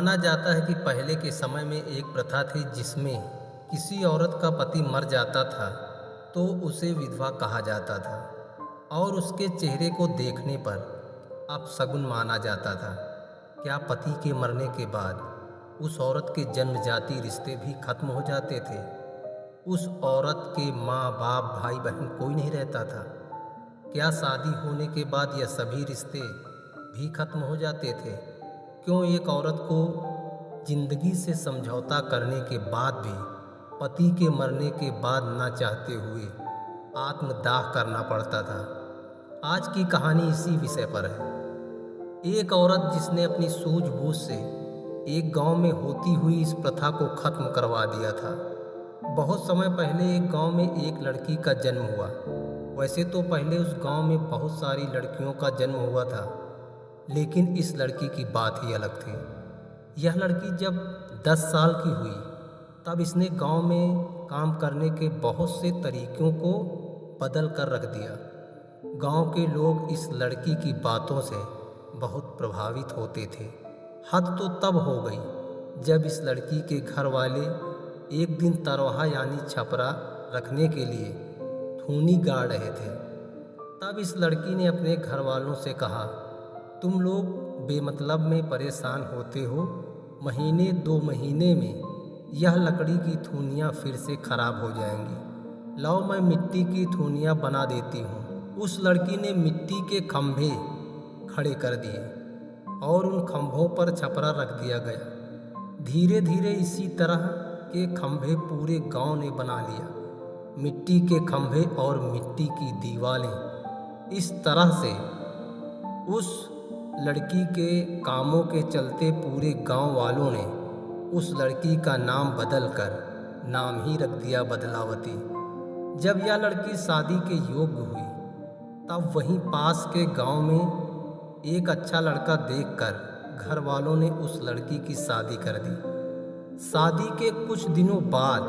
माना जाता है कि पहले के समय में एक प्रथा थी जिसमें किसी औरत का पति मर जाता था तो उसे विधवा कहा जाता था और उसके चेहरे को देखने पर अपशगुन माना जाता था। क्या पति के मरने के बाद उस औरत के जन्मजाति रिश्ते भी खत्म हो जाते थे? उस औरत के माँ बाप भाई बहन कोई नहीं रहता था? क्या शादी होने के बाद यह सभी रिश्ते भी खत्म हो जाते थे? क्यों एक औरत को जिंदगी से समझौता करने के बाद भी पति के मरने के बाद ना चाहते हुए आत्मदाह करना पड़ता था? आज की कहानी इसी विषय पर है। एक औरत जिसने अपनी सूझबूझ से एक गांव में होती हुई इस प्रथा को खत्म करवा दिया था। बहुत समय पहले एक गांव में एक लड़की का जन्म हुआ। वैसे तो पहले उस गांव में बहुत सारी लड़कियों का जन्म हुआ था, लेकिन इस लड़की की बात ही अलग थी। यह लड़की जब 10 साल की हुई तब इसने गांव में काम करने के बहुत से तरीकों को बदल कर रख दिया। गांव के लोग इस लड़की की बातों से बहुत प्रभावित होते थे। हद तो तब हो गई जब इस लड़की के घर वाले एक दिन तरवाहा यानी छपरा रखने के लिए थूनी गाड़ रहे थे। तब इस लड़की ने अपने घर वालों से कहा, तुम लोग बेमतलब में परेशान होते हो। महीने 2 महीने में यह लकड़ी की थूनियाँ फिर से खराब हो जाएंगी। लाओ मैं मिट्टी की थूनियाँ बना देती हूँ। उस लड़की ने मिट्टी के खंभे खड़े कर दिए और उन खंभों पर छपरा रख दिया गया। धीरे धीरे इसी तरह के खंभे पूरे गांव ने बना लिया। मिट्टी के खंभे और मिट्टी की दीवारें। इस तरह से उस लड़की के कामों के चलते पूरे गांव वालों ने उस लड़की का नाम बदलकर नाम ही रख दिया बदलावती। जब यह लड़की शादी के योग्य हुई तब वहीं पास के गांव में एक अच्छा लड़का देखकर घर वालों ने उस लड़की की शादी कर दी। शादी के कुछ दिनों बाद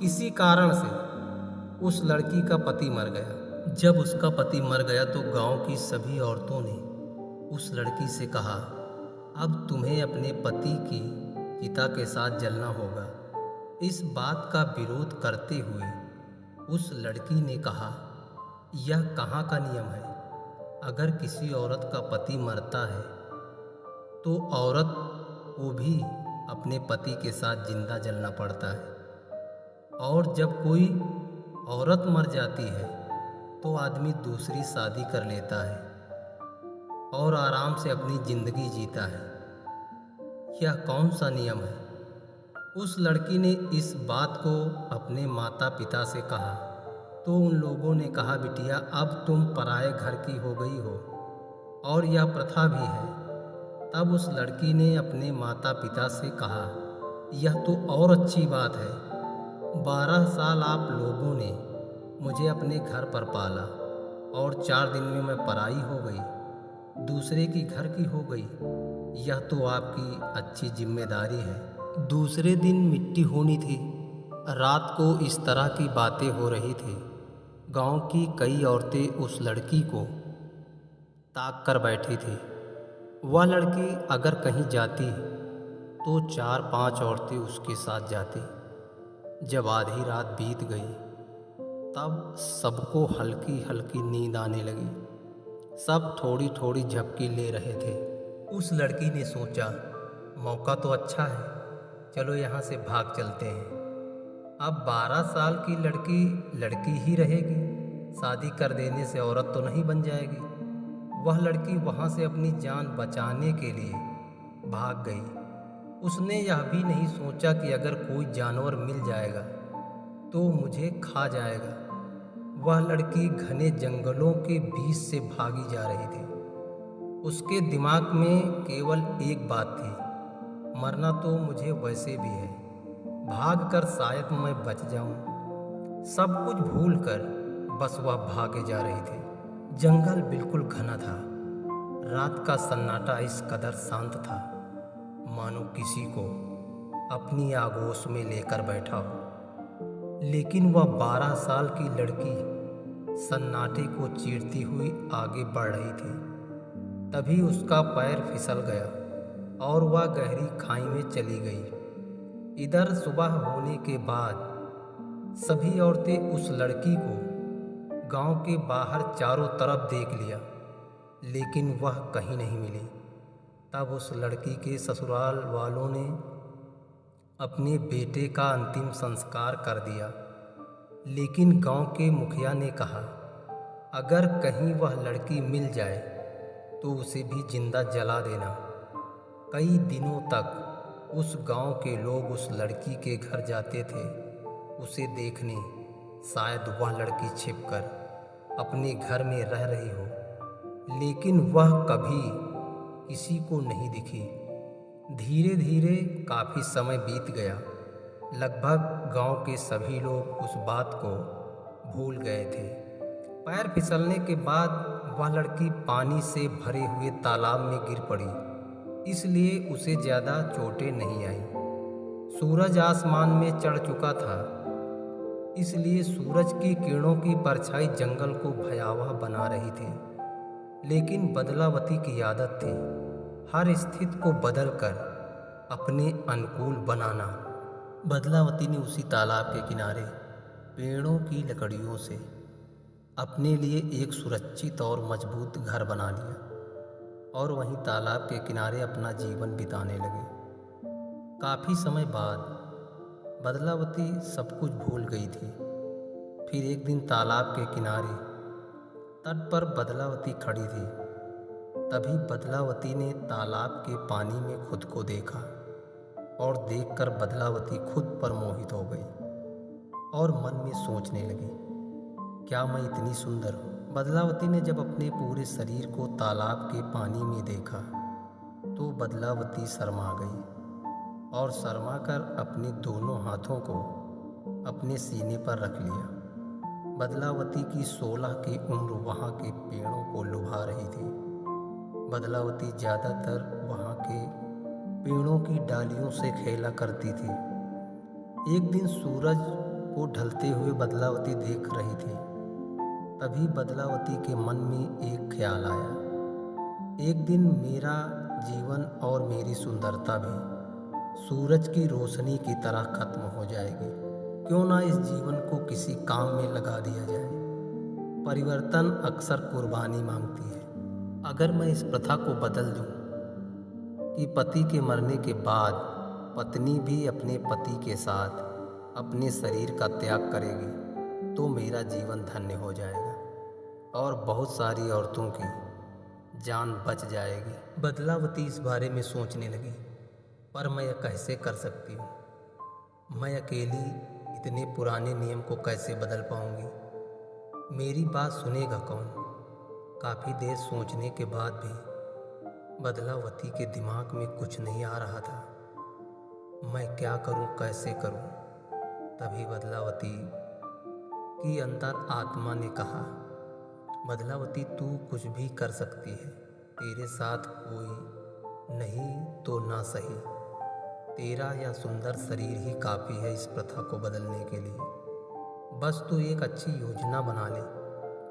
किसी कारण से उस लड़की का पति मर गया। जब उसका पति मर गया तो गांव की सभी औरतों ने उस लड़की से कहा, अब तुम्हें अपने पति की चिता के साथ जलना होगा। इस बात का विरोध करते हुए उस लड़की ने कहा, यह कहाँ का नियम है? अगर किसी औरत का पति मरता है तो औरत को भी अपने पति के साथ जिंदा जलना पड़ता है, और जब कोई औरत मर जाती है तो आदमी दूसरी शादी कर लेता है और आराम से अपनी जिंदगी जीता है। यह कौन सा नियम है? उस लड़की ने इस बात को अपने माता पिता से कहा तो उन लोगों ने कहा, बिटिया अब तुम पराए घर की हो गई हो और यह प्रथा भी है। तब उस लड़की ने अपने माता पिता से कहा, यह तो और अच्छी बात है। 12 साल आप लोगों ने मुझे अपने घर पर पाला और 4 दिन में मैं पराई हो गई, दूसरे की घर की हो गई। यह तो आपकी अच्छी जिम्मेदारी है। दूसरे दिन मिट्टी होनी थी। रात को इस तरह की बातें हो रही थी। गांव की कई औरतें उस लड़की को ताक कर बैठी थी। वह लड़की अगर कहीं जाती तो 4-5 औरतें उसके साथ जाती। जब आधी रात बीत गई तब सबको हल्की हल्की नींद आने लगी। सब थोड़ी थोड़ी झपकी ले रहे थे। उस लड़की ने सोचा, मौका तो अच्छा है, चलो यहाँ से भाग चलते हैं। अब 12 साल की लड़की लड़की ही रहेगी, शादी कर देने से औरत तो नहीं बन जाएगी। वह लड़की वहाँ से अपनी जान बचाने के लिए भाग गई। उसने यह भी नहीं सोचा कि अगर कोई जानवर मिल जाएगा तो मुझे खा जाएगा। वह लड़की घने जंगलों के बीच से भागी जा रही थी। उसके दिमाग में केवल एक बात थी, मरना तो मुझे वैसे भी है, भागकर शायद मैं बच जाऊं। सब कुछ भूलकर बस वह भागे जा रही थी। जंगल बिल्कुल घना था। रात का सन्नाटा इस कदर शांत था मानो किसी को अपनी आगोश में लेकर बैठा हो। लेकिन वह 12 साल की लड़की सन्नाटे को चीरती हुई आगे बढ़ रही थी। तभी उसका पैर फिसल गया और वह गहरी खाई में चली गई। इधर सुबह होने के बाद सभी औरतें उस लड़की को गांव के बाहर चारों तरफ देख लिया, लेकिन वह कहीं नहीं मिली। तब उस लड़की के ससुराल वालों ने अपने बेटे का अंतिम संस्कार कर दिया, लेकिन गांव के मुखिया ने कहा, अगर कहीं वह लड़की मिल जाए तो उसे भी जिंदा जला देना। कई दिनों तक उस गांव के लोग उस लड़की के घर जाते थे उसे देखने, शायद वह लड़की छिपकर अपने घर में रह रही हो, लेकिन वह कभी किसी को नहीं दिखी। धीरे धीरे काफ़ी समय बीत गया। लगभग गांव के सभी लोग उस बात को भूल गए थे। पैर फिसलने के बाद वह लड़की पानी से भरे हुए तालाब में गिर पड़ी, इसलिए उसे ज़्यादा चोटें नहीं आई। सूरज आसमान में चढ़ चुका था, इसलिए सूरज की किरणों की परछाई जंगल को भयावह बना रही थी। लेकिन बदलावती की आदत थी हर स्थिति को बदलकर अपने अनुकूल बनाना। बदलावती ने उसी तालाब के किनारे पेड़ों की लकड़ियों से अपने लिए एक सुरक्षित और मजबूत घर बना लिया और वहीं तालाब के किनारे अपना जीवन बिताने लगे। काफ़ी समय बाद बदलावती सब कुछ भूल गई थी। फिर एक दिन तालाब के किनारे तट पर बदलावती खड़ी थी। तभी बदलावती ने तालाब के पानी में खुद को देखा और देखकर बदलावती खुद पर मोहित हो गई और मन में सोचने लगी, क्या मैं इतनी सुंदर हूँ? बदलावती ने जब अपने पूरे शरीर को तालाब के पानी में देखा तो बदलावती शर्मा गई और शर्मा कर अपने दोनों हाथों को अपने सीने पर रख लिया। बदलावती की 16 की उम्र वहाँ के पेड़ों को लुभा रही थी। बदलावती ज़्यादातर वहाँ के पेड़ों की डालियों से खेला करती थी। एक दिन सूरज को ढलते हुए बदलावती देख रही थी। तभी बदलावती के मन में एक ख्याल आया, एक दिन मेरा जीवन और मेरी सुंदरता भी सूरज की रोशनी की तरह खत्म हो जाएगी। क्यों ना इस जीवन को किसी काम में लगा दिया जाए। परिवर्तन अक्सर कुर्बानी मांगती है। अगर मैं इस प्रथा को बदल दूं कि पति के मरने के बाद पत्नी भी अपने पति के साथ अपने शरीर का त्याग करेगी, तो मेरा जीवन धन्य हो जाएगा और बहुत सारी औरतों की जान बच जाएगी। बदलावती इस बारे में सोचने लगी, पर मैं यह कैसे कर सकती हूँ? मैं अकेली इतने पुराने नियम को कैसे बदल पाऊंगी? मेरी बात सुनेगा कौन? काफ़ी देर सोचने के बाद भी बदलावती के दिमाग में कुछ नहीं आ रहा था। मैं क्या करूं, कैसे करूं? तभी बदलावती की अंतर आत्मा ने कहा, बदलावती तू कुछ भी कर सकती है। तेरे साथ कोई नहीं तो ना सही, तेरा यह सुंदर शरीर ही काफ़ी है इस प्रथा को बदलने के लिए। बस तू एक अच्छी योजना बना ले।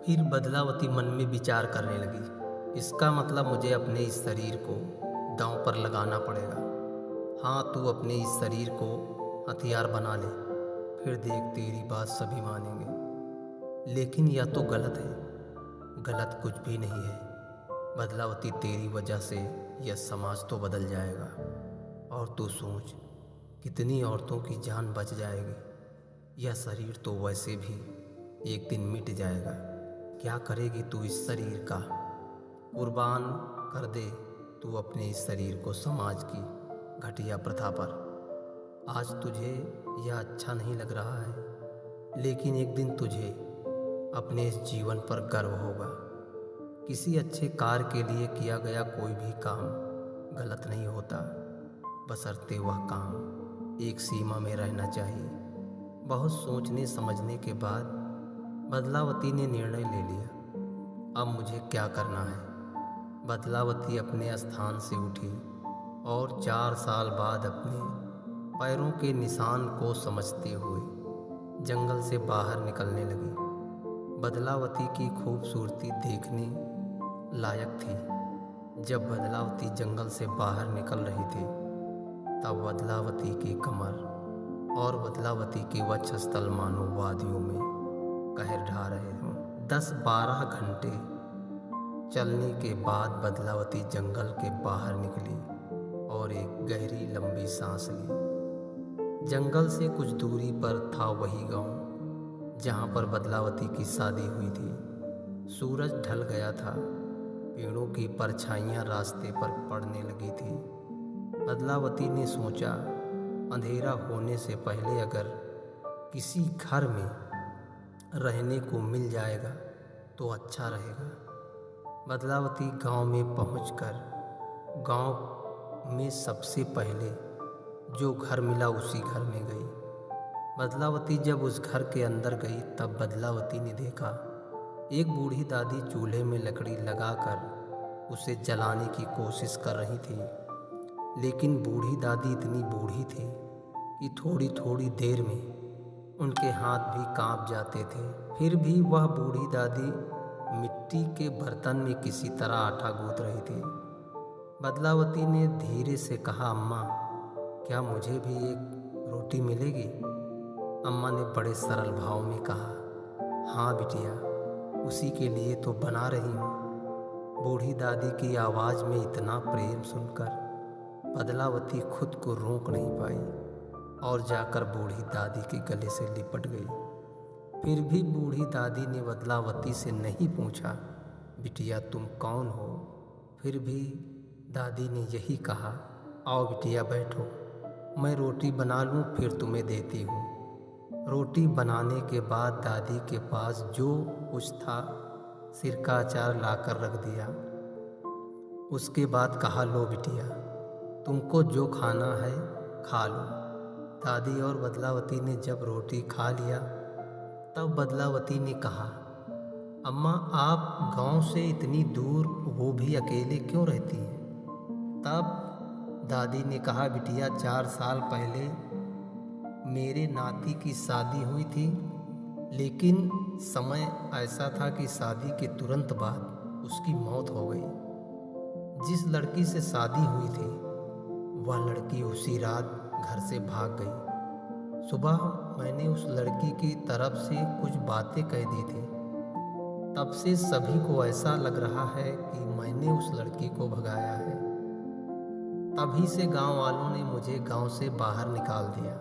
फिर बदलावती मन में विचार करने लगी, इसका मतलब मुझे अपने इस शरीर को दांव पर लगाना पड़ेगा। हाँ, तू अपने इस शरीर को हथियार बना ले, फिर देख तेरी बात सभी मानेंगे। लेकिन यह तो गलत है। गलत कुछ भी नहीं है बदलावती, तेरी वजह से यह समाज तो बदल जाएगा। और तू सोच, कितनी औरतों की जान बच जाएगी। यह शरीर तो वैसे भी एक दिन मिट जाएगा। क्या करेगी तू इस शरीर का? कुर्बान कर दे तू अपने इस शरीर को समाज की घटिया प्रथा पर। आज तुझे यह अच्छा नहीं लग रहा है, लेकिन एक दिन तुझे अपने इस जीवन पर गर्व होगा। किसी अच्छे कार्य के लिए किया गया कोई भी काम गलत नहीं होता, बशर्ते वह काम एक सीमा में रहना चाहिए। बहुत सोचने समझने के बाद बदलावती ने निर्णय ले लिया, अब मुझे क्या करना है। बदलावती अपने स्थान से उठी और 4 साल बाद अपने पैरों के निशान को समझते हुए जंगल से बाहर निकलने लगी। बदलावती की खूबसूरती देखने लायक थी। जब बदलावती जंगल से बाहर निकल रही थी तब बदलावती की कमर और बदलावती के वक्षस्थल मानो वादियों में कहर ढा रहे हों। 10-12 घंटे चलने के बाद बदलावती जंगल के बाहर निकली और एक गहरी लंबी सांस ली। जंगल से कुछ दूरी पर था वही गांव जहां पर बदलावती की शादी हुई थी। सूरज ढल गया था, पेड़ों की परछाइयां रास्ते पर पड़ने लगी थी। बदलावती ने सोचा, अंधेरा होने से पहले अगर किसी घर में रहने को मिल जाएगा तो अच्छा रहेगा। बदलावती गांव में पहुंचकर गांव में सबसे पहले जो घर मिला उसी घर में गई। बदलावती जब उस घर के अंदर गई तब बदलावती ने देखा एक बूढ़ी दादी चूल्हे में लकड़ी लगाकर उसे जलाने की कोशिश कर रही थी। लेकिन बूढ़ी दादी इतनी बूढ़ी थी कि थोड़ी थोड़ी देर में उनके हाथ भी कांप जाते थे। फिर भी वह बूढ़ी दादी मिट्टी के बर्तन में किसी तरह आटा गूंथ रही थी। बदलावती ने धीरे से कहा, अम्मा, क्या मुझे भी एक रोटी मिलेगी? अम्मा ने बड़े सरल भाव में कहा, हाँ बिटिया, उसी के लिए तो बना रही हूँ। बूढ़ी दादी की आवाज़ में इतना प्रेम सुनकर बदलावती खुद को रोक नहीं पाई और जाकर बूढ़ी दादी के गले से लिपट गई। फिर भी बूढ़ी दादी ने बदलावती से नहीं पूछा, बिटिया तुम कौन हो? फिर भी दादी ने यही कहा, आओ बिटिया बैठो, मैं रोटी बना लूँ फिर तुम्हें देती हूँ। रोटी बनाने के बाद दादी के पास जो कुछ था सिरका अचार लाकर रख दिया। उसके बाद कहा, लो बिटिया, तुमको जो खाना है खा लो। दादी और बदलावती ने जब रोटी खा लिया तब बदलावती ने कहा, अम्मा, आप गांव से इतनी दूर वो भी अकेले क्यों रहती हैं? तब दादी ने कहा, बिटिया, 4 साल पहले मेरे नाती की शादी हुई थी, लेकिन समय ऐसा था कि शादी के तुरंत बाद उसकी मौत हो गई। जिस लड़की से शादी हुई थी वह लड़की उसी रात घर से भाग गई। सुबह मैंने उस लड़की की तरफ से कुछ बातें कह दी थी। तब से सभी को ऐसा लग रहा है कि मैंने उस लड़की को भगाया है। तभी से गांव वालों ने मुझे गांव से बाहर निकाल दिया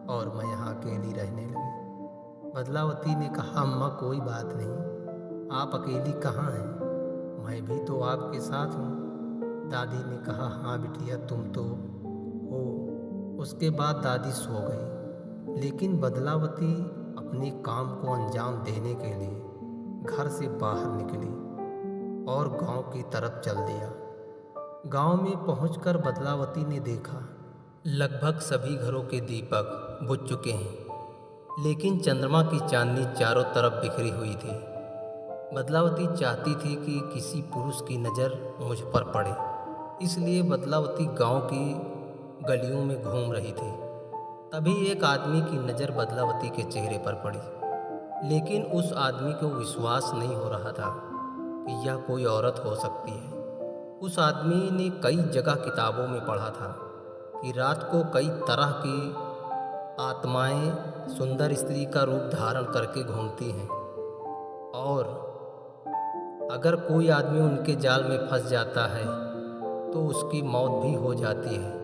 और मैं यहाँ अकेली रहने लगी। बदलावती ने कहा, अम्मा, कोई बात नहीं, आप अकेली कहाँ हैं? मैं भी तो आपके साथ हूँ। दादी ने कहा, हाँ बिटिया, तुम तो हो। उसके बाद दादी सो गई, लेकिन बदलावती अपने काम को अंजाम देने के लिए घर से बाहर निकली और गांव की तरफ चल दिया। गांव में पहुंचकर बदलावती ने देखा लगभग सभी घरों के दीपक बुझ चुके हैं, लेकिन चंद्रमा की चांदनी चारों तरफ बिखरी हुई थी। बदलावती चाहती थी कि किसी पुरुष की नज़र मुझ पर पड़े, इसलिए बदलावती गांव की गलियों में घूम रही थी। तभी एक आदमी की नज़र बदलावती के चेहरे पर पड़ी, लेकिन उस आदमी को विश्वास नहीं हो रहा था कि यह कोई औरत हो सकती है। उस आदमी ने कई जगह किताबों में पढ़ा था कि रात को कई तरह की आत्माएं सुंदर स्त्री का रूप धारण करके घूमती हैं और अगर कोई आदमी उनके जाल में फंस जाता है तो उसकी मौत भी हो जाती है।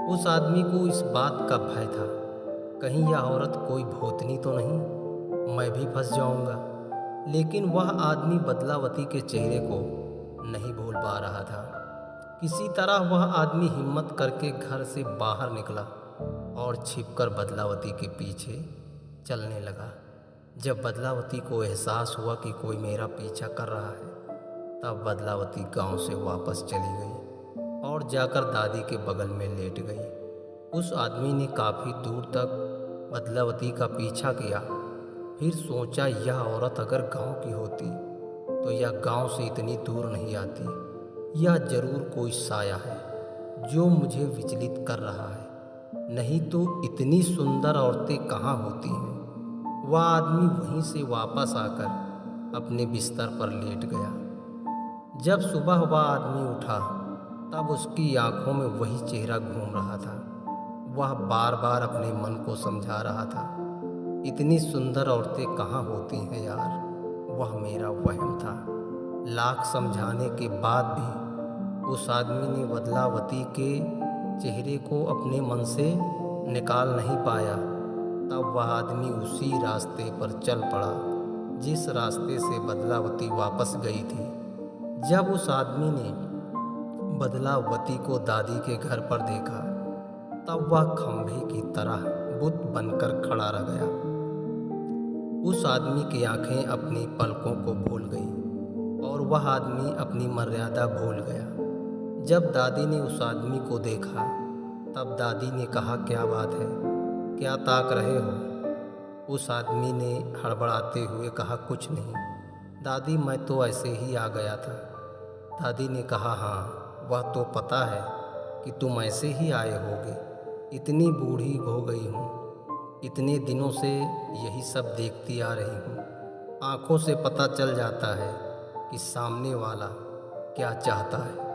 उस आदमी को इस बात का भय था, कहीं यह औरत कोई भूतनी तो नहीं, मैं भी फंस जाऊंगा। लेकिन वह आदमी बदलावती के चेहरे को नहीं भूल पा रहा था। किसी तरह वह आदमी हिम्मत करके घर से बाहर निकला और छिपकर बदलावती के पीछे चलने लगा। जब बदलावती को एहसास हुआ कि कोई मेरा पीछा कर रहा है, तब बदलावती गांव से वापस चली गई और जाकर दादी के बगल में लेट गई। उस आदमी ने काफ़ी दूर तक बदलावती का पीछा किया, फिर सोचा यह औरत अगर गांव की होती तो यह गांव से इतनी दूर नहीं आती। यह जरूर कोई साया है जो मुझे विचलित कर रहा है, नहीं तो इतनी सुंदर औरतें कहाँ होती हैं। वह आदमी वहीं से वापस आकर अपने बिस्तर पर लेट गया। जब सुबह वह आदमी उठा तब उसकी आंखों में वही चेहरा घूम रहा था। वह बार बार अपने मन को समझा रहा था, इतनी सुंदर औरतें कहाँ होती हैं यार, वह मेरा वहम था। लाख समझाने के बाद भी उस आदमी ने बदलावती के चेहरे को अपने मन से निकाल नहीं पाया। तब वह आदमी उसी रास्ते पर चल पड़ा जिस रास्ते से बदलावती वापस गई थी। जब उस आदमी ने बदलावती को दादी के घर पर देखा तब वह खंभे की तरह बुत बनकर खड़ा रह गया। उस आदमी की आंखें अपनी पलकों को भूल गई और वह आदमी अपनी मर्यादा भूल गया। जब दादी ने उस आदमी को देखा तब दादी ने कहा, क्या बात है, क्या ताक रहे हो? उस आदमी ने हड़बड़ाते हुए कहा, कुछ नहीं दादी, मैं तो ऐसे ही आ गया था। दादी ने कहा, हाँ वह तो पता है कि तुम ऐसे ही आए होगे, इतनी बूढ़ी हो गई हूँ, इतने दिनों से यही सब देखती आ रही हूँ। आँखों से पता चल जाता है कि सामने वाला क्या चाहता है।